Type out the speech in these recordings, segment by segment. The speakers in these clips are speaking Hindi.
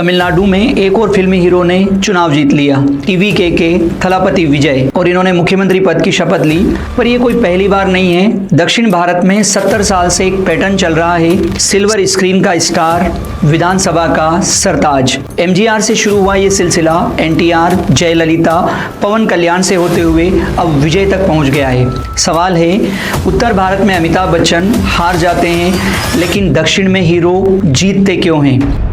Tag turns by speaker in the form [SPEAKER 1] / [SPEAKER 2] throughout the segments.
[SPEAKER 1] तमिलनाडु में एक और फिल्मी हीरो ने चुनाव जीत लिया, टीवीके के थलापति विजय, और इन्होंने मुख्यमंत्री पद की शपथ ली। पर ये कोई पहली बार नहीं है। दक्षिण भारत में 70 साल से एक पैटर्न चल रहा है, सिल्वर स्क्रीन का स्टार, विधानसभा का सरताज। एमजीआर से शुरू हुआ ये सिलसिला एनटीआर, जयललिता, पवन कल्याण से होते हुए अब विजय तक पहुंच गया है। सवाल है, उत्तर भारत में अमिताभ बच्चन हार जाते हैं लेकिन दक्षिण में हीरो जीतते क्यों हैं?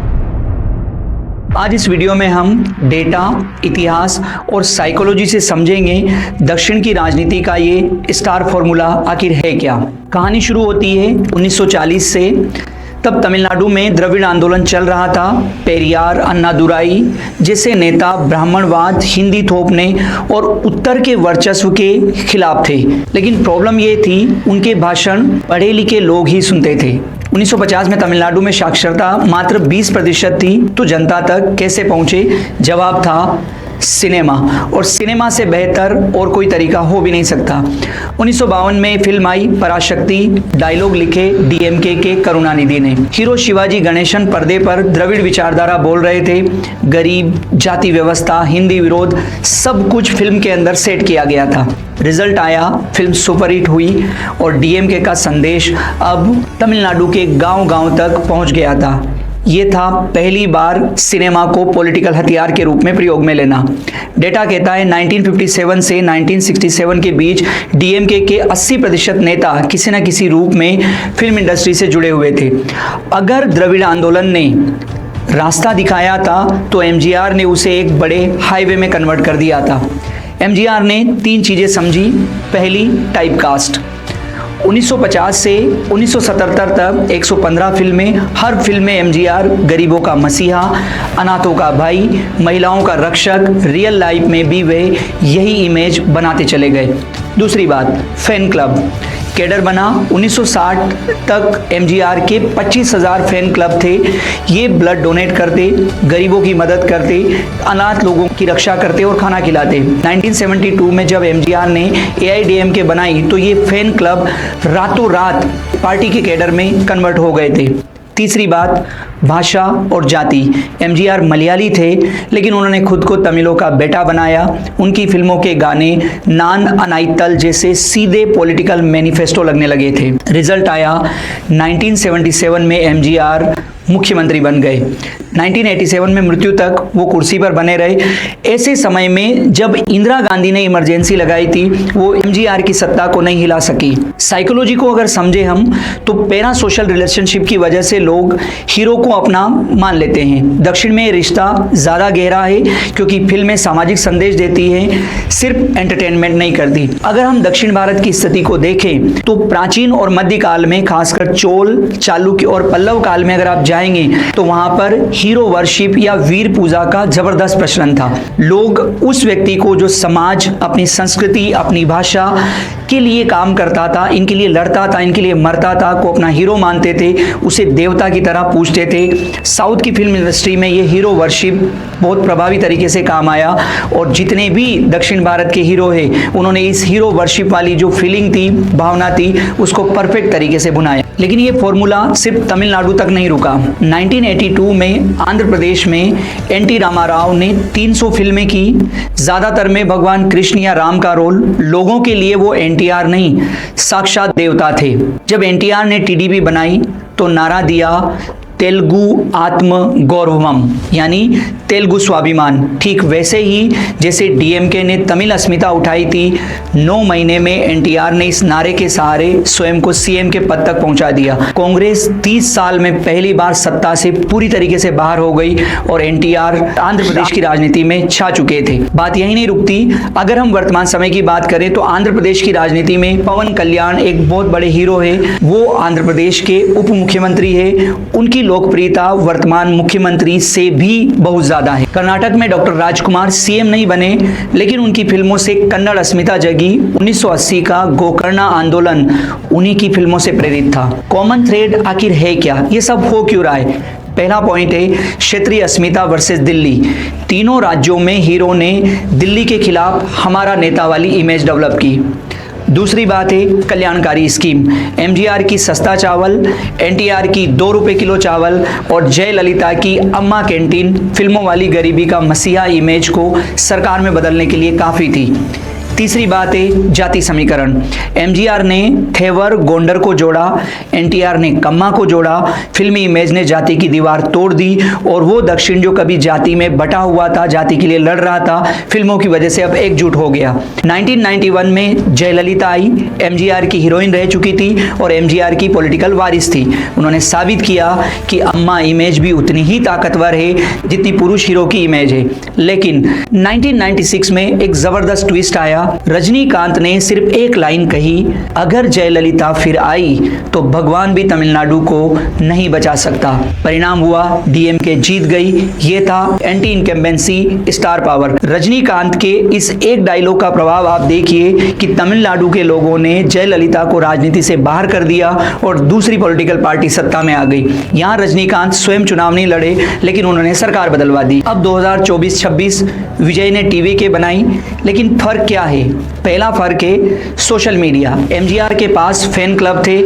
[SPEAKER 1] आज इस वीडियो में हम डेटा, इतिहास और साइकोलॉजी से समझेंगे दक्षिण की राजनीति का ये स्टार फॉर्मूला आखिर है क्या। कहानी शुरू होती है 1940 से। तब तमिलनाडु में द्रविड़ आंदोलन चल रहा था। पेरियार, अन्नादुराई जैसे नेता ब्राह्मणवाद, हिंदी थोपने और उत्तर के वर्चस्व के खिलाफ थे। लेकिन प्रॉब्लम ये थी, उनके भाषण पढ़े लिखे लोग ही सुनते थे। 1950 में तमिलनाडु में साक्षरता मात्र 20% थी, तो जनता तक कैसे पहुंचे? जवाब था सिनेमा, और सिनेमा से बेहतर और कोई तरीका हो भी नहीं सकता। 1952 में फिल्म आई पराशक्ति। डायलॉग लिखे डीएमके के करुणानिधि ने। हीरो शिवाजी गणेशन पर्दे पर द्रविड़ विचारधारा बोल रहे थे। गरीब, जाति व्यवस्था, हिंदी विरोध, सब कुछ फिल्म के अंदर सेट किया गया था। रिजल्ट आया, फिल्म सुपरहिट हुई और डीएमके का संदेश अब तमिलनाडु के गांव-गांव तक पहुंच गया था। ये था पहली बार सिनेमा को पॉलिटिकल हथियार के रूप में प्रयोग में लेना। डेटा कहता है 1957 से 1967 के बीच डीएमके के 80% नेता किसी न किसी रूप में फिल्म इंडस्ट्री से जुड़े हुए थे। अगर द्रविड़ आंदोलन ने रास्ता दिखाया था तो एमजीआर ने उसे एक बड़े हाईवे में कन्वर्ट कर दिया था। एमजीआर ने 3 चीजें समझी। पहली, टाइपकास्ट। 1950 से 1977 तक 115 फिल्में, हर फिल्म में एमजीआर गरीबों का मसीहा, अनाथों का भाई, महिलाओं का रक्षक, रियल लाइफ में भी वे यही इमेज बनाते चले गए। दूसरी बात, फैन क्लब कैडर बना। 1960 तक एमजीआर के 25,000 फैन क्लब थे। ये ब्लड डोनेट करते, गरीबों की मदद करते, अनाथ लोगों की रक्षा करते और खाना खिलाते। 1972 में जब एमजीआर ने एआईडीएमके बनाई तो ये फैन क्लब रातों रात पार्टी के कैडर में कन्वर्ट हो गए थे। तीसरी बात, भाषा और जाति। एमजीआर मलयाली थे लेकिन उन्होंने खुद को तमिलों का बेटा बनाया। उनकी फिल्मों के गाने नान अनाइतल जैसे सीधे पॉलिटिकल मैनिफेस्टो लगने लगे थे। रिजल्ट आया 1977 में एमजीआर मुख्यमंत्री बन गए। 1987 में मृत्यु तक वो कुर्सी पर बने रहे। ऐसे समय में जब इंदिरा गांधी ने इमरजेंसी लगाई थी, वो एमजीआर की सत्ता को नहीं हिला सकी। साइकोलॉजी को अगर समझे हम तो पैरा सोशल रिलेशनशिप की वजह से लोग हीरो को अपना मान लेते हैं। दक्षिण में रिश्ता ज्यादा गहरा है क्योंकि फिल्में सामाजिक संदेश देती हैं, सिर्फ एंटरटेनमेंट नहीं करती। अगर हम दक्षिण भारत की स्थिति को देखें तो प्राचीन और मध्यकाल में, खासकर चोल, चालुक्य और पल्लव काल में अगर आप जाएंगे तो वहां पर हीरो वर्शिप या वीर पूजा का जबरदस्त प्रचलन था। लोग उस व्यक्ति को जो समाज, अपनी संस्कृति, अपनी भाषा के लिए काम करता था, इनके लिए लड़ता था, इनके लिए मरता था, को अपना हीरो मानते थे, उसे देवता की तरह पूजते थे। साउथ की फिल्म इंडस्ट्री में ये हीरो वर्शिप बहुत प्रभावी तरीके से काम आया और जितने भी दक्षिण भारत के हीरो हैं उन्होंने इस हीरो वर्शिप वाली जो फीलिंग थी, भावना थी, उसको परफेक्ट तरीके से बुनाया। लेकिन ये फॉर्मूला सिर्फ तमिलनाडु तक नहीं रुका। 1982 में आंध्र प्रदेश में एनटी रामाराव ने 300 फिल्में की। ज्यादातर में भगवान कृष्ण या राम का रोल। लोगों के लिए वो एनटीआर नहीं, साक्षात देवता थे। जब एनटीआर ने टीडीपी बनाई तो नारा दिया तेलुगु आत्म गौरवम, यानी तेलुगु स्वाभिमान। ठीक वैसे ही जैसे डीएमके ने तमिल अस्मिता उठाई थी, 9 महीने में एनटीआर ने इस नारे के सहारे स्वयं को सीएम के पद तक पहुंचा दिया। कांग्रेस 30 साल में पहली बार सत्ता से पूरी तरीके से बाहर हो गई और एनटीआर आंध्र प्रदेश की राजनीति में छा चुके थे। बात यही नहीं रुकती। अगर हम वर्तमान समय की बात करें तो आंध्र प्रदेश की राजनीति में पवन कल्याण एक बहुत बड़े हीरो है। वो आंध्र प्रदेश के उप मुख्यमंत्री है। उनकी लोकप्रियता वर्तमान मुख्यमंत्री से भी बहुत ज्यादा है। कर्नाटक में डॉक्टर राजकुमार सीएम नहीं बने लेकिन उनकी फिल्मों से कन्नड़ अस्मिता जगी। 1980 का गोकर्णा आंदोलन उन्हीं की फिल्मों से प्रेरित था। कॉमन थ्रेड आखिर है क्या? ये सब हो क्यों रहा है? पहला पॉइंट है क्षेत्रीय अस्मिता वर्सेस दिल्ली। तीनों राज्यों में हीरो ने दिल्ली के खिलाफ हमारा नेता वाली इमेज डेवलप की। दूसरी बात है कल्याणकारी स्कीम। एमजीआर की सस्ता चावल, एनटीआर की 2 रुपए किलो चावल और जयललिता की अम्मा कैंटीन फिल्मों वाली गरीबी का मसीहा इमेज को सरकार में बदलने के लिए काफी थी। तीसरी बात है जाति समीकरण। एमजीआर ने थेवर गोंडर को जोड़ा, एनटीआर ने कम्मा को जोड़ा। फिल्मी इमेज ने जाति की दीवार तोड़ दी और वो दक्षिण जो कभी जाति में बटा हुआ था, जाति के लिए लड़ रहा था, फिल्मों की वजह से अब एकजुट हो गया। 1991 में जयललिता आई, एमजीआर की हीरोइन रह चुकी थी और एमजीआर की पॉलिटिकल वारिस थी। उन्होंने साबित किया कि अम्मा इमेज भी उतनी ही ताकतवर है जितनी पुरुष हीरो की इमेज है। लेकिन 1996 में एक जबरदस्त ट्विस्ट आया। रजनीकांत ने सिर्फ एक लाइन कही, अगर जयललिता फिर आई तो भगवान भी तमिलनाडु को नहीं बचा सकता। परिणाम हुआ डीएमके जीत गई। ये था anti incumbency star power. Rajinikanth के इस एक डायलॉग का प्रभाव आप देखिए कि तमिलनाडु के लोगों ने जयललिता को राजनीति से बाहर कर दिया और दूसरी पॉलिटिकल पार्टी सत्ता में आ गई। यहाँ रजनीकांत स्वयं चुनाव नहीं लड़े, लेकिन उन्होंने सरकार बदलवा दी। अब 2024-26 विजय ने टीवी के बनाई, लेकिन फर्क क्या है? पहला फर्क है सोशल मीडिया। एमजीआर के पास फैन क्लब थे,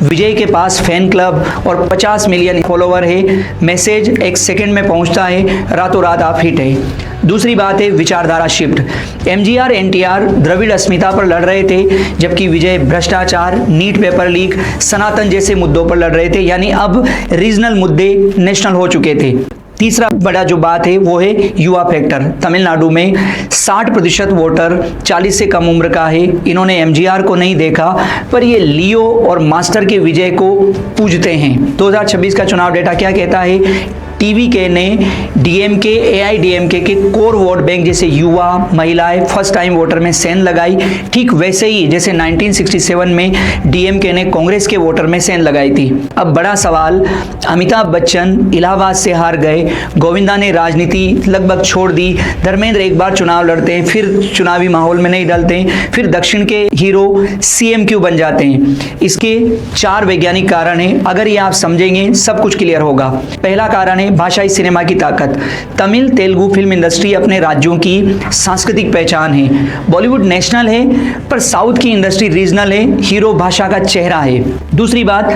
[SPEAKER 1] विजय के पास फैन क्लब और 50 मिलियन फॉलोवर है। मैसेज एक सेकंड में पहुंचता है, रातों रात आप हिट है। दूसरी बात है विचारधारा शिफ्ट। एमजीआर एनटीआर द्रविड़ अस्मिता पर लड़ रहे थे, जबकि विजय भ्रष्टाचार, नीट पेपर लीक, सनातन जैसे मुद्दों पर लड़ रहे थे। यानी अब रीजनल मुद्दे नेशनल हो चुके थे। तीसरा बड़ा जो बात है वो है युवा फैक्टर। तमिलनाडु में 60% वोटर 40 से कम उम्र का है। इन्होंने एमजीआर को नहीं देखा, पर ये लियो और मास्टर के विजय को पूजते हैं। 2026 का चुनाव डेटा क्या कहता है? टीवीके ने डीएमके, एआईडीएमके के कोर वोट बैंक जैसे युवा, महिलाएं, फर्स्ट टाइम वोटर में सेंध लगाई। ठीक वैसे ही जैसे 1967 में डीएमके ने कांग्रेस के वोटर में सेंध लगाई थी। अब बड़ा सवाल, अमिताभ बच्चन इलाहाबाद से हार गए, गोविंदा ने राजनीति लगभग छोड़ दी, धर्मेंद्र एक बार चुनाव लड़ते हैं, फिर चुनावी माहौल में नहीं डलते, फिर दक्षिण के हीरो सीएम क्यों बन जाते हैं? इसके 4 वैज्ञानिक कारण हैं। अगर ये आप समझेंगे सब कुछ क्लियर होगा। पहला कारण है भाषाई सिनेमा की ताकत। तमिल तेलुगु फिल्म इंडस्ट्री अपने राज्यों की सांस्कृतिक पहचान है। बॉलीवुड नेशनल है, पर साउथ की इंडस्ट्री रीजनल है। हीरो भाषा का चेहरा है। दूसरी बात,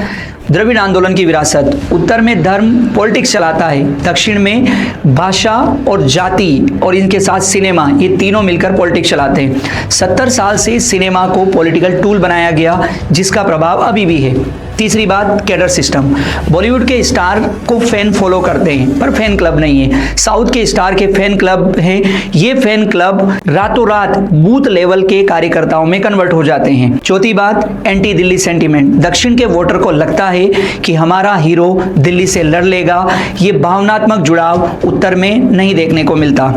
[SPEAKER 1] द्रविड़ आंदोलन की विरासत। उत्तर में धर्म पॉलिटिक्स चलाता है, दक्षिण में भाषा और जाति और इनके साथ सिनेमा, ये तीनों मिलकर पॉलिटिक्स चलाते हैं। 70 साल से सिनेमा को पॉलिटिकल टूल बनाया गया, जिसका प्रभाव अभी भी है। तीसरी बात, कैडर सिस्टम। बॉलीवुड के स्टार को फैन फॉलो करते हैं, पर फैन क्लब नहीं है। साउथ के स्टार के फैन क्लब हैं। ये फैन क्लब रातों रात बूथ लेवल के कार्यकर्ताओं में कन्वर्ट हो जाते हैं। चौथी बात, एंटी दिल्ली सेंटीमेंट। दक्षिण के वोटर को लगता है कि हमारा हीरो दिल्ली से लड़ लेगा। ये भावनात्मक जुड़ाव उत्तर में नहीं देखने को मिलता।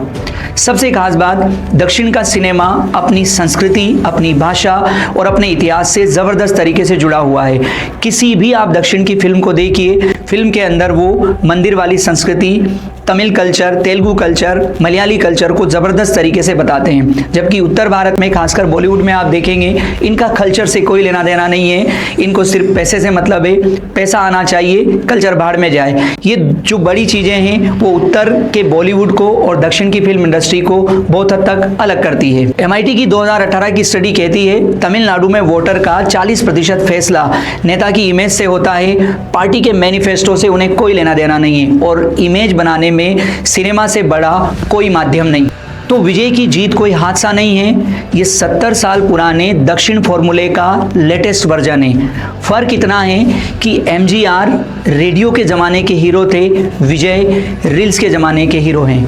[SPEAKER 1] सबसे खास बात, दक्षिण का सिनेमा अपनी संस्कृति, अपनी भाषा और अपने इतिहास से जबरदस्त तरीके से जुड़ा हुआ है। किसी भी आप दक्षिण की फिल्म को देखिए, फिल्म के अंदर वो मंदिर वाली संस्कृति, Tamil culture, Telugu culture, Malayali culture को जबरदस्त तरीके से बताते हैं। जबकि उत्तर भारत में, खासकर बॉलीवुड में आप देखेंगे, इनका कल्चर से कोई लेना देना नहीं है। इनको सिर्फ पैसे से मतलब है, पैसा आना चाहिए, कल्चर बाहर में जाए। ये जो बड़ी चीजें हैं वो उत्तर के बॉलीवुड को और दक्षिण की फिल्म इंडस्ट्री को बहुत हद तक अलग करती है। एमआईटी की 2018 की स्टडी कहती है तमिलनाडु में वोटर का 40% फैसला नेता की इमेज से होता है, पार्टी के मैनिफेस्टो से उन्हें कोई लेना देना नहीं है। और इमेज बनाने में सिनेमा से बड़ा कोई माध्यम नहीं। तो विजय की जीत कोई हादसा नहीं है, ये 70 साल पुराने दक्षिण फॉर्मूले का लेटेस्ट वर्जन है। फर्क इतना है कि एमजीआर रेडियो के जमाने के हीरो थे, विजय रील्स के जमाने के हीरो हैं।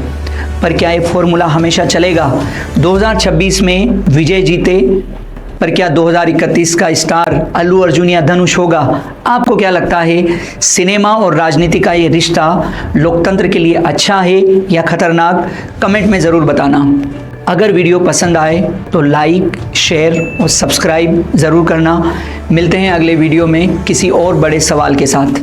[SPEAKER 1] पर क्या ये फॉर्मूला हमेशा चलेगा? 2026 में विजय जीते, पर क्या 2031 का स्टार अल्लू अर्जुन या धनुष होगा? आपको क्या लगता है, सिनेमा और राजनीति का ये रिश्ता लोकतंत्र के लिए अच्छा है या खतरनाक? कमेंट में ज़रूर बताना। अगर वीडियो पसंद आए तो लाइक, शेयर और सब्सक्राइब ज़रूर करना। मिलते हैं अगले वीडियो में किसी और बड़े सवाल के साथ।